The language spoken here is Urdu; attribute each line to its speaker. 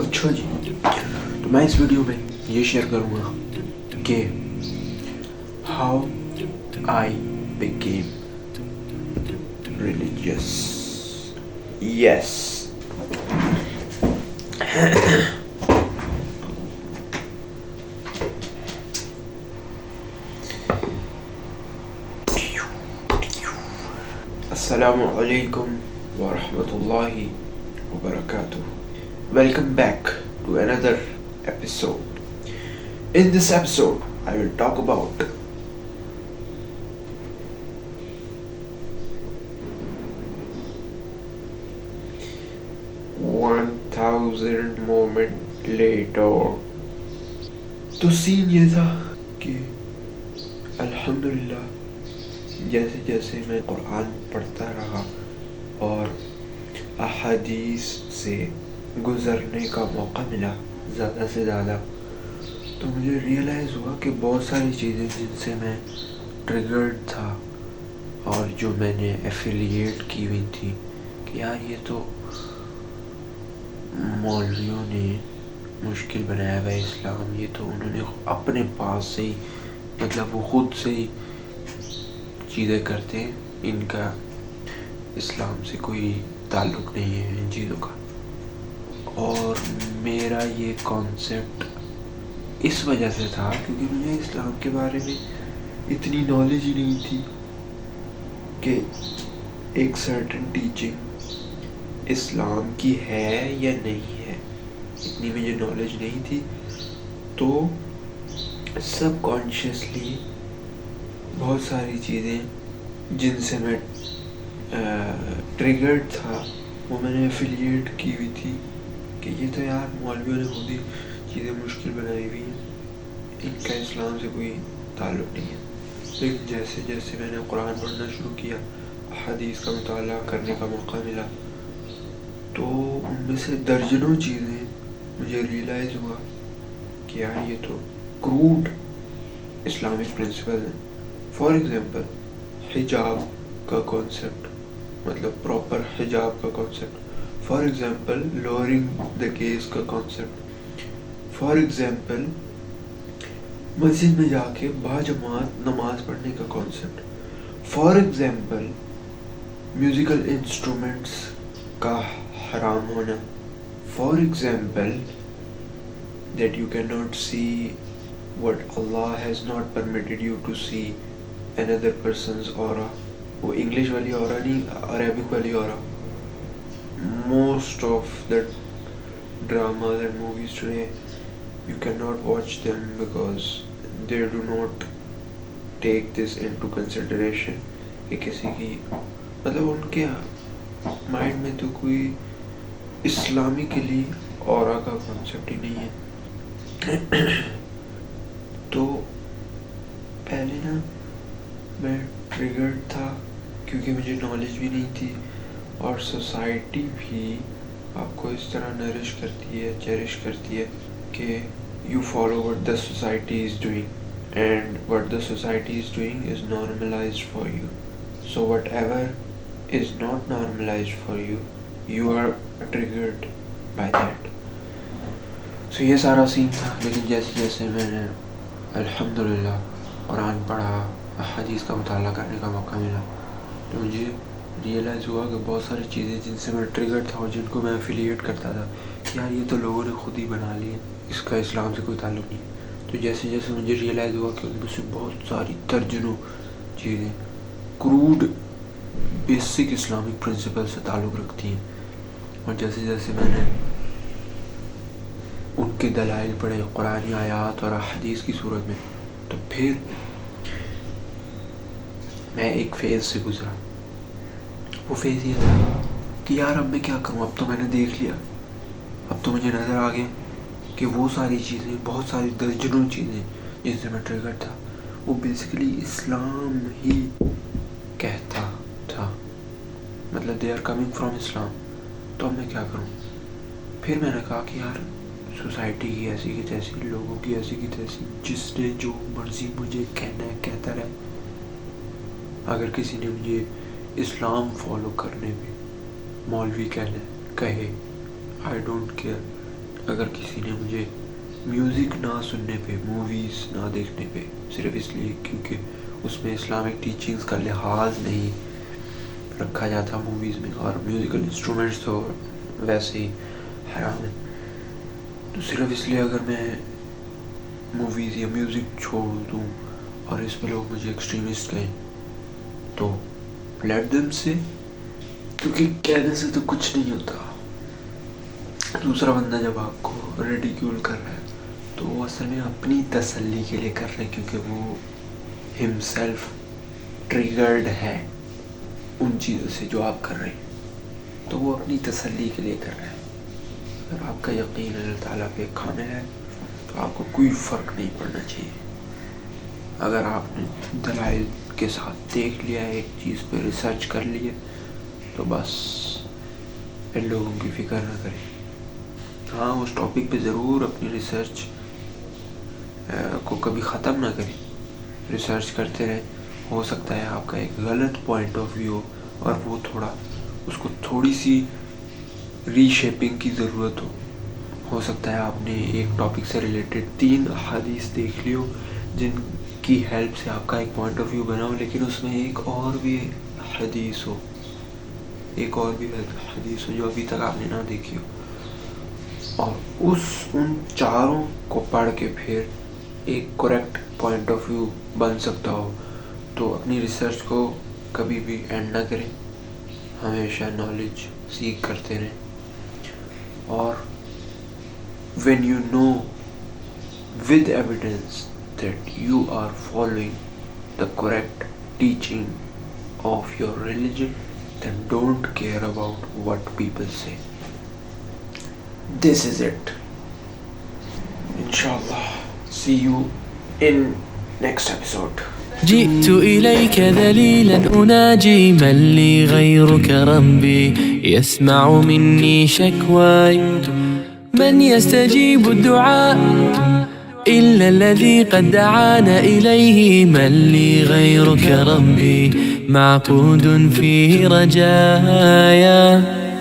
Speaker 1: اچھا جی، تو میں اس ویڈیو میں یہ شیئر کروں گا کہ ہاؤ آئی بیکیم ریلیجیس. یس. السلام علیکم ورحمۃ اللہ وبرکاتہ. Welcome back to another episode. In this episode, I will talk about $1,000 moment later. تو سین یہ تھا کہ الحمدللہ جیسے جیسے میں قرآن پڑھتا رہا اور احادیث سے گزرنے کا موقع ملا زیادہ سے زیادہ، تو مجھے ریئلائز ہوا کہ بہت ساری چیزیں جن سے میں ٹریگرڈ تھا اور جو میں نے ایفیلیٹ کی ہوئی تھی کہ یار یہ تو مولویوں نے مشکل بنایا ہوا ہے اسلام، یہ تو انہوں نے اپنے پاس سے ہی مطلب وہ خود سے ہی چیزیں کرتے ہیں، ان کا اسلام سے کوئی تعلق نہیں ہے ان چیزوں کا. اور میرا یہ کانسیپٹ اس وجہ سے تھا کیونکہ مجھے اسلام کے بارے میں اتنی نالج ہی نہیں تھی کہ ایک سرٹن ٹیچنگ اسلام کی ہے یا نہیں ہے، اتنی مجھے نالج نہیں تھی. تو سب کانشیسلی بہت ساری چیزیں جن سے میں ٹریگرڈ تھا وہ میں نے ایفیلیٹ کی ہوئی تھی کہ یہ تو یار مولویوں نے خود ہی چیزیں مشکل بنائی ہوئی ہیں، ان کا اسلام سے کوئی تعلق نہیں ہے. لیکن جیسے جیسے میں نے قرآن پڑھنا شروع کیا، حدیث کا مطالعہ کرنے کا موقع ملا، تو ان میں سے درجنوں چیزیں مجھے ریئلائز ہوا کہ یار یہ تو کروڈ اسلامک پرنسپل ہیں. فار ایگزامپل حجاب کا کانسیپٹ، مطلب پراپر حجاب کا concept. For example lowering the gaze کا کانسیپٹ. فار ایگزامپل مسجد میں جا کے باجماعت نماز پڑھنے کا concept. For example musical instruments کا حرام ہونا. For example that you cannot see what Allah has not permitted you to see another person's aura. وہ انگلش والی اورا نہیں، عربک والی اورا. Most of the dramas and movies today you cannot watch them because they do not take this into consideration کہ کسی کی مطلب ان کے مائنڈ میں تو کوئی اسلامی کے لیے اورا کا کانسیپٹ ہی نہیں ہے. تو پہلے نا میں ٹریگرڈ تھا کیونکہ مجھے نالج بھی نہیں تھی، اور سوسائٹی بھی آپ کو اس طرح نرش کرتی ہے، چیرش کرتی ہے کہ you follow what the society is doing, and what the society is doing is normalised for you. So whatever is not normalised for you, you are triggered by that. So یہ سارا سین تھا. لیکن جیسے جیسے میں نے الحمدللہ قرآن پڑھا، حدیث کا مطالعہ کرنے کا موقع ملا، تو مجھے ریئلائز ہوا کہ بہت ساری چیزیں جن سے میں ٹریگرڈ تھا اور جن کو میں ایفیلیٹ کرتا تھا کہ یار یہ تو لوگوں نے خود ہی بنا لی ہے، اس کا اسلام سے کوئی تعلق نہیں. تو جیسے جیسے مجھے ریئلائز ہوا کہ ان میں سے بہت ساری درجنوں چیزیں کروڈ بیسک اسلامک پرنسپل سے تعلق رکھتی ہیں، اور جیسے جیسے میں نے ان کے دلائل پڑھے قرآنی آیات اور حدیث کی صورت میں، تو پھر میں ایک فیز سے گزرا. وہ فیز یہ تھا کہ یار اب میں کیا کروں، اب تو میں نے دیکھ لیا، اب تو مجھے نظر آ گیا کہ وہ ساری چیزیں، بہت ساری درجنوں چیزیں جن سے میں ٹریگر تھا وہ بیسیکلی اسلام ہی کہتا تھا، مطلب دے آر کمنگ فرام اسلام. تو اب میں کیا کروں؟ پھر میں نے کہا کہ یار سوسائٹی کی ایسی کی تیسی، لوگوں کی ایسی کی تیسی، جس نے جو مرضی مجھے کہنا ہے کہتا رہے. اگر کسی نے مجھے اسلام فالو کرنے میں مولوی کہے آئی ڈونٹ کیئر. اگر کسی نے مجھے میوزک نہ سننے پہ، موویز نہ دیکھنے پہ، صرف اس لیے کیونکہ اس میں اسلامک ٹیچنگز کا لحاظ نہیں رکھا جاتا موویز میں، اور میوزیکل انسٹرومنٹس تو ویسے ہی حرام ہے، تو صرف اس لیے اگر میں موویز یا میوزک چھوڑ دوں اور اس پہ لوگ مجھے ایکسٹریمسٹ کہیں تو لیٹ دیم سے، کیونکہ کہنے سے تو کچھ نہیں ہوتا. دوسرا بندہ جب آپ کو ریڈیکیول کر رہا ہے تو وہ اصل میں اپنی تسلی کے لیے کر رہے ہیں، کیونکہ وہ ہم سیلف ٹریگرڈ ہے ان چیزوں سے جو آپ کر رہے ہیں، تو وہ اپنی تسلی کے لیے کر رہے ہیں. اگر آپ کا یقین اللہ تعالیٰ پہ کامل ہے تو آپ کو کوئی فرق نہیں پڑنا چاہیے. اگر آپ نے دلائل کے ساتھ دیکھ لیا ہے، ایک چیز پہ ریسرچ کر لی ہے، تو بس ان لوگوں کی فکر نہ کریں. ہاں اس ٹاپک پہ ضرور اپنی ریسرچ کو کبھی ختم نہ کریں، ریسرچ کرتے رہیں. ہو سکتا ہے آپ کا ایک غلط پوائنٹ آف ویو اور وہ اس کو تھوڑی سی ری شیپنگ کی ضرورت ہو سکتا ہے آپ نے ایک ٹاپک سے ریلیٹڈ 3 احادیث دیکھ لی ہو جن کی ہیلپ سے آپ کا ایک پوائنٹ آف ویو بنا ہو، لیکن اس میں ایک اور بھی حدیث ہو جو ابھی تک آپ نے نہ دیکھی ہو، اور ان چاروں کو پڑھ کے پھر ایک کریکٹ پوائنٹ آف ویو بن سکتا ہو. تو اپنی ریسرچ کو کبھی بھی اینڈ نہ کریں، ہمیشہ نالج سیکھ کرتے رہیں. اور when you know with evidence that you are following the correct teaching of your religion, then don't care about what people say. This is it. Inshallah. See you in next episode.
Speaker 2: جئت إليك ذليلا أناجي من لي غيرك ربي يسمع مني شكواي من يستجيب الدعاء إلا الذي قد دعانا إليه من لي غيرك ربي معقود فيه رجايا